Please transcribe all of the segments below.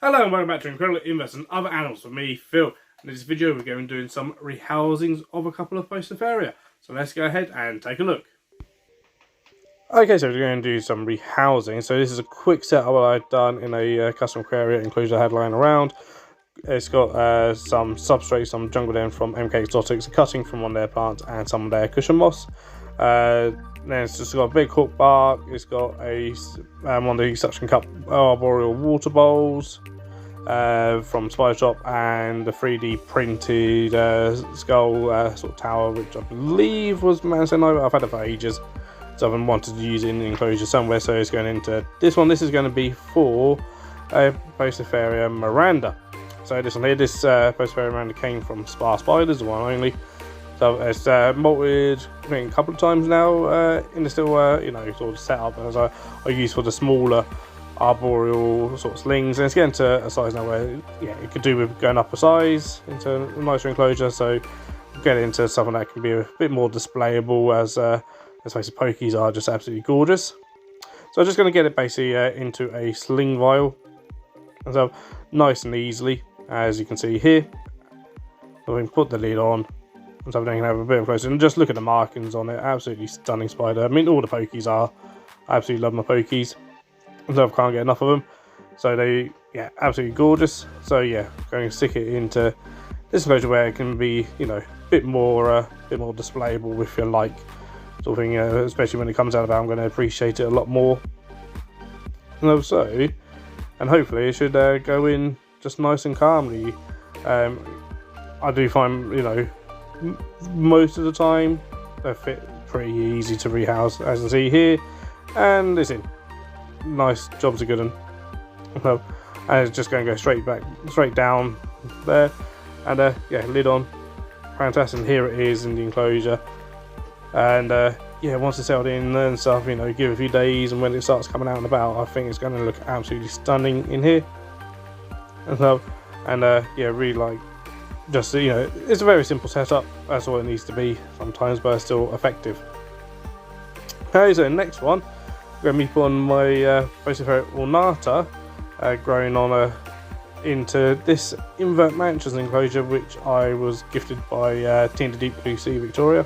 Hello and welcome back to Incredible Inverts and Other Animals with me, Phil. In this video we're going to be doing some rehousings of a couple of Poecilotheria. So let's go ahead and take a look. Okay, so we're going to do some rehousing. So this is a quick setup what I've done in a custom aquarium enclosure I had lying around. It's got some substrate, some jungle den from MK Exotics, a cutting from one of their plants and some of their cushion moss. Then it's just got a big hook bark. It's got a one of the suction cup arboreal water bowls from Spider Shop, and the 3D printed skull sort of tower, which I believe was Miranda. I've had it for ages, so I've been wanted to use it in the enclosure somewhere. So it's going into this one. This is going to be for Poecilotheria Miranda. So this one here, this Poecilotheria Miranda came from Spa Spiders, the one only. So it's molted I think a couple of times now in the still sort of setup as I use for the smaller arboreal sort of slings, and it's getting to a size now where it could do with going up a size into a nicer enclosure. So get into something that can be a bit more displayable, as let's face it, pokies are just absolutely gorgeous. So I'm just going to get it basically into a sling vial, and so nice and easily, as you can see here. So we can put the lid on. So then you can have a bit of closer and just look at the markings on it. Absolutely stunning spider. I mean, all the pokies are. I absolutely love my pokies. So I can't get enough of them. So they, absolutely gorgeous. So going to stick it into this enclosure where it can be, a bit more displayable if you like, sort of thing. Especially when it comes out about, I'm going to appreciate it a lot more. And also, and hopefully it should go in just nice and calmly. I do find, most of the time they fit pretty easy to rehouse, as you can see here, and it's in nice. Jobs are good, and it's just going to go straight down there, and lid on, fantastic. And here it is in the enclosure, and once it's settled in and stuff, give it a few days, and when it starts coming out and about, I think it's going to look absolutely stunning in here. And really like. Just it's a very simple setup. That's all it needs to be sometimes, but it's still effective. Okay, so next one, I'm going to be putting my Poecilotheria Ornata growing on into this invert mansions enclosure, which I was gifted by Tina Deep Blue Sea Victoria.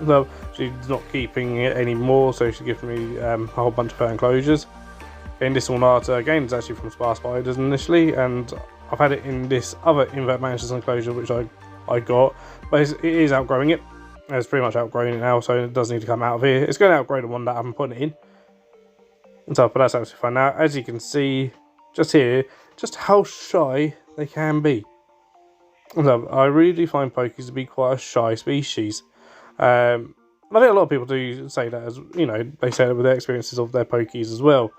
So she's not keeping it anymore, so she gifted me a whole bunch of her enclosures. And this Ornata again is actually from Spa Spiders initially, and I've had it in this other invert mansions enclosure which I got, but it is outgrowing it. It's pretty much outgrowing it now, so it does need to come out of here. It's going to outgrow the one that I'm putting it in. And so, but that's absolutely fine. Now, as you can see just here, just how shy they can be. And so, I really do find pokies to be quite a shy species. I think a lot of people do say that, as they say that with their experiences of their pokies as well.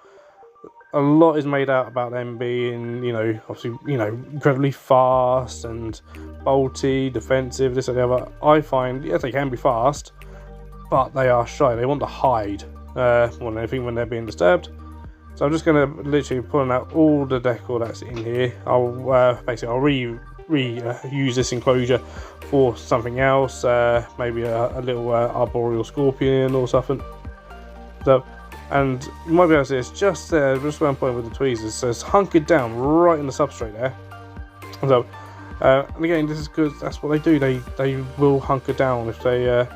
A lot is made out about them being, obviously, incredibly fast and bolty, defensive, this and the other. I find, yes, they can be fast, but they are shy. They want to hide more than anything when they're being disturbed. So I'm just going to literally pull out all the decor that's in here. I'll reuse this enclosure for something else, maybe a little arboreal scorpion or something. So. And you might be able to see it's just there, just where I'm pointing with the tweezers, so it's hunkered down right in the substrate there. So, and again, this is because that's what they do. They will hunker down if they're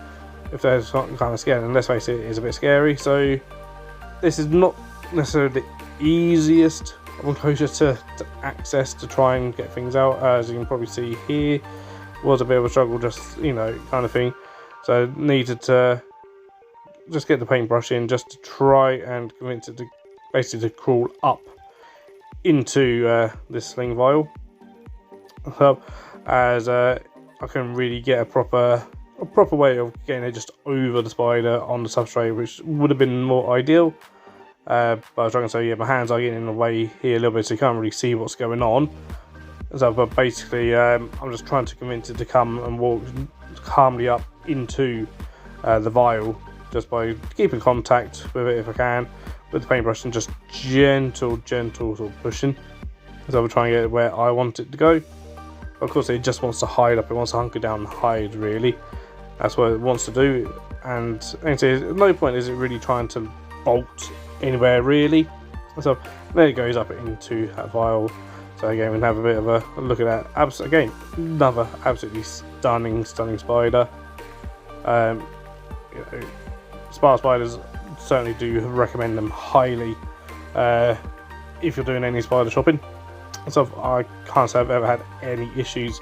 kind of scared. And let's face it, it is a bit scary. So this is not necessarily the easiest enclosure to access to try and get things out. As you can probably see here, was a bit of a struggle, just kind of thing. So needed to just get the paintbrush in just to try and convince it to basically crawl up into this sling vial, as I can really get a proper way of getting it just over the spider on the substrate, which would have been more ideal. But I was trying to say, my hands are getting in the way here a little bit, so you can't really see what's going on. So, but basically, I'm just trying to convince it to come and walk calmly up into the vial, just by keeping contact with it if I can, with the paintbrush, and just gentle sort of pushing. So I'm trying to get it where I want it to go. Of course, it just wants to hide up. It wants to hunker down and hide, really. That's what it wants to do. And so at no point is it really trying to bolt anywhere, really. So there it goes up into that vial. So again, we can have a bit of a look at that. Again, another absolutely stunning spider. You know, spark spiders, certainly do recommend them highly if you're doing any spider shopping. So I can't say I've ever had any issues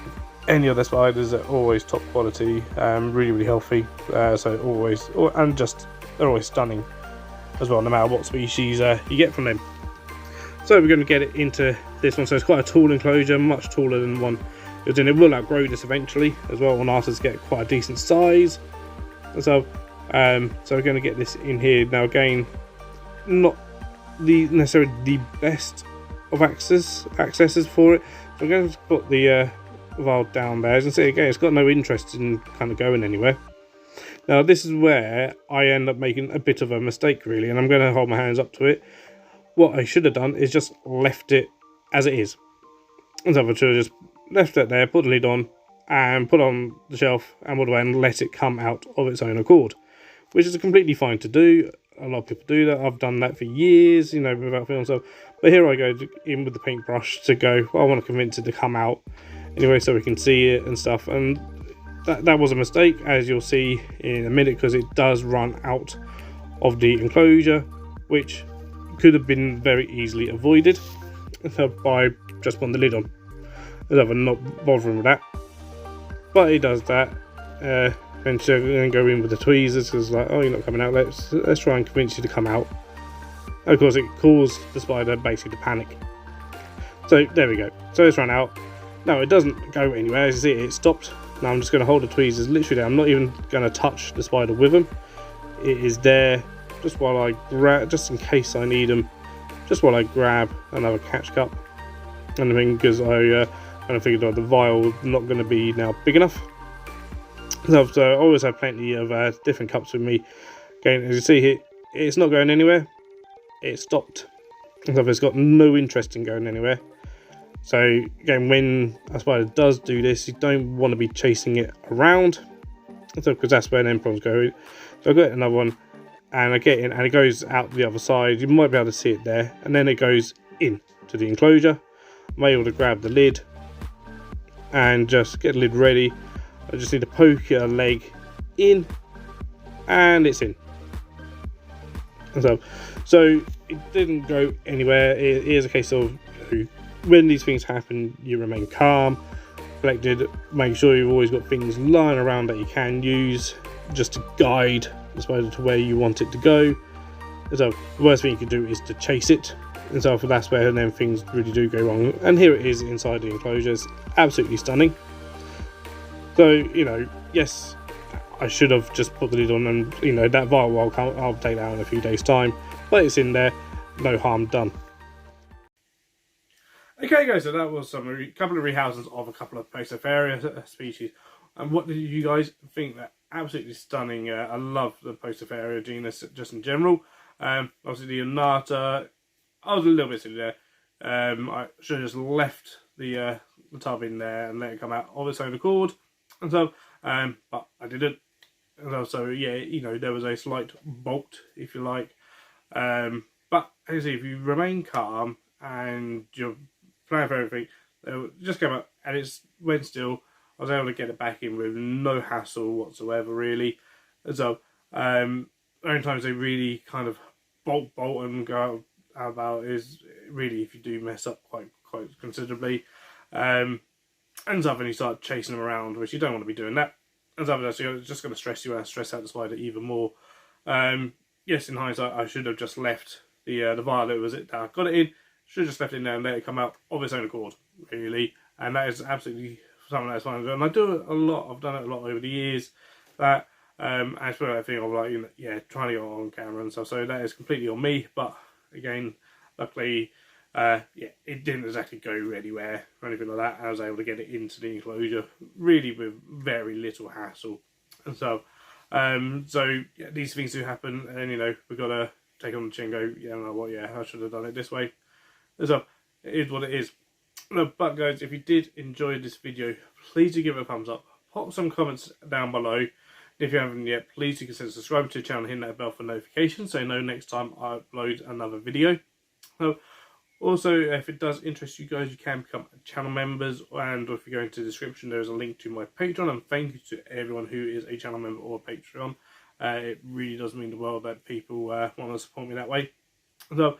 with any of the spiders. They're always top quality, really healthy. So always, and just they're always stunning as well, no matter what species you get from them. So we're going to get it into this one. So it's quite a tall enclosure, much taller than one it was in. It will outgrow this eventually as well. Ornatas get quite a decent size. So we're going to get this in here now. Again, not necessarily the best of accesses for it. So I'm going to put the vial down there. As you can see, again, it's got no interest in kind of going anywhere. Now this is where I end up making a bit of a mistake, really, and I'm going to hold my hands up to it. What I should have done is just left it as it is. And so I should have just left it there, put the lid on, and put it on the shelf, and walk away and let it come out of its own accord, which is completely fine to do. A lot of people do that. I've done that for years, you know, without feeling so. But here I go in with the paintbrush to go, well, I want to convince it to come out anyway, so we can see it and stuff. And that was a mistake, as you'll see in a minute, because it does run out of the enclosure, which could have been very easily avoided by just putting the lid on. I'm not bothering with that, but it does that. And so then go in with the tweezers, because like, oh, you're not coming out. Let's try and convince you to come out. And of course, it caused the spider basically to panic. So there we go. So it's run out. No, it doesn't go anywhere. As you see, it stopped. Now I'm just going to hold the tweezers literally there. I'm not even going to touch the spider with them. It is there just while I grab, just in case I need them. Just while I grab another catch cup. And I mean, because I kind of figured out the vial not going to be now big enough. So I always have plenty of different cups with me. Again, as you see here, it's not going anywhere. It stopped. So it's got no interest in going anywhere. So again, when a spider does do this, you don't want to be chasing it around. So because that's where then problems go. So I got another one, and I get in, and it goes out the other side. You might be able to see it there, and then it goes in to the enclosure. I'm able to grab the lid and just get the lid ready. I just need to poke a leg in, and it's in. So it didn't go anywhere. It is a case of, when these things happen, you remain calm, collected. Make sure you've always got things lying around that you can use just to guide the spider to where you want it to go. So the worst thing you can do is to chase it. And so that's where then things really do go wrong. And here it is inside the enclosure. It's absolutely stunning. So, you know, yes, I should have just put the lid on, and, you know, that vial I'll take that out in a few days' time. But it's in there, no harm done. Okay guys, so that was a couple of rehousings of a couple of Poecilotheria species. And what did you guys think? They're absolutely stunning. I love the Poecilotheria genus just in general. Obviously the Ornata, I was a little bit silly there. I should have just left the tub in there and let it come out of its own accord. And so, but I didn't. And so yeah, you know, there was a slight bolt, if you like. But as you see, if you remain calm and you're plan for everything, it just came out and it went still. I was able to get it back in with no hassle whatsoever, really. And so, only times they really kind of bolt and go out about is really if you do mess up quite considerably. And so then you start chasing them around, which you don't want to be doing that. And so it's just going to stress you out, stress out the spider even more. Yes, in hindsight, I should have just left the vial that I got it in. Should have just left it in there and let it come out of its own accord, really. And that is absolutely something that's fine. And I do it a lot. I've done it a lot over the years. That as for that thing of like, you know, yeah, trying to get on camera and stuff. So that is completely on me. But again, luckily, yeah, it didn't exactly go anywhere or anything like that. I was able to get it into the enclosure really with very little hassle. And so, yeah, these things do happen, and you know, we've got to take on the chin and go, yeah, I know what, yeah, I should have done it this way. So it is what it is. But guys, if you did enjoy this video, please do give it a thumbs up. Pop some comments down below. If you haven't yet, please do consider subscribing to the channel and hitting that bell for notifications so you know next time I upload another video. So Also, if it does interest you guys, you can become channel members, and if you go into the description, there is a link to my Patreon. And thank you to everyone who is a channel member or a Patreon. It really does mean the world that people want to support me that way. So,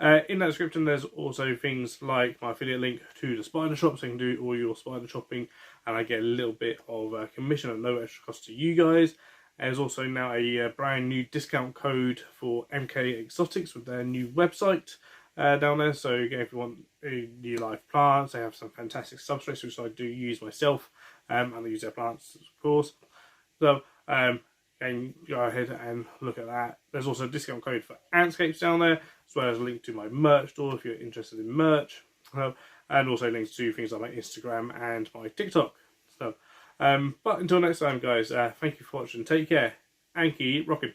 in that description, there's also things like my affiliate link to the spider shop, so you can do all your spider shopping, and I get a little bit of commission at no extra cost to you guys. There's also now a brand new discount code for MK Exotics with their new website down there. So again, if you want new live plants, they have some fantastic substrates which I do use myself, and I use their plants, of course. So again, go ahead and look at that. There's also a discount code for Antscapes down there, as well as a link to my merch store if you're interested in merch, and also links to things like my Instagram and my TikTok. So, but until next time, guys, thank you for watching. Take care and keep rocking.